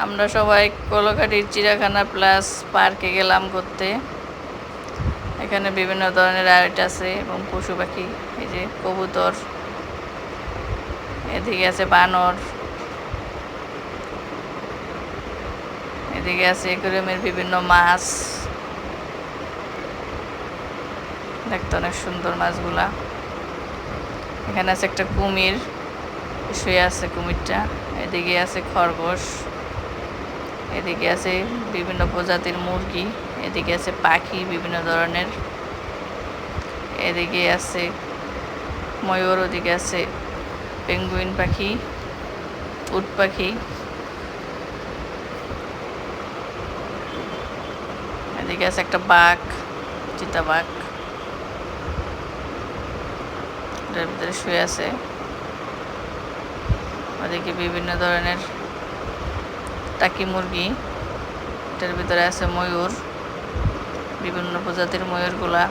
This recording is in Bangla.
আমরা সবাই কলাকাঠির চিড়িয়াখানা প্লাস পার্কে গেলাম ঘুরতে। এখানে বিভিন্ন ধরনের রাইড আছে এবং পশু পাখি, এই যে কবুতর, এদিকে আছে বানর, এদিকে আছে অ্যাকুয়ারিয়ামের বিভিন্ন মাছ, দেখতে অনেক সুন্দর মাছগুলা। এখানে আছে একটা কুমির, শুয়ে আছে কুমিরটা। এদিকে আছে খরগোশ, এদিকে আছে বিভিন্ন প্রজাতির মুরগি, এদিকে আছে পাখি বিভিন্ন ধরনের, এদিকে আছে ময়ূর, ওদিকে আছে পেঙ্গুইন পাখি, উট পাখি, এদিকে আছে একটা বাঘ, চিতাবাঘ, এটার ভিতরে শুয়ে আছে। ওদিকে বিভিন্ন ধরনের টাকি মুরগি, এটার ভিতরে আছে ময়ূর, বিভিন্ন প্রজাতির ময়ূরগুলা।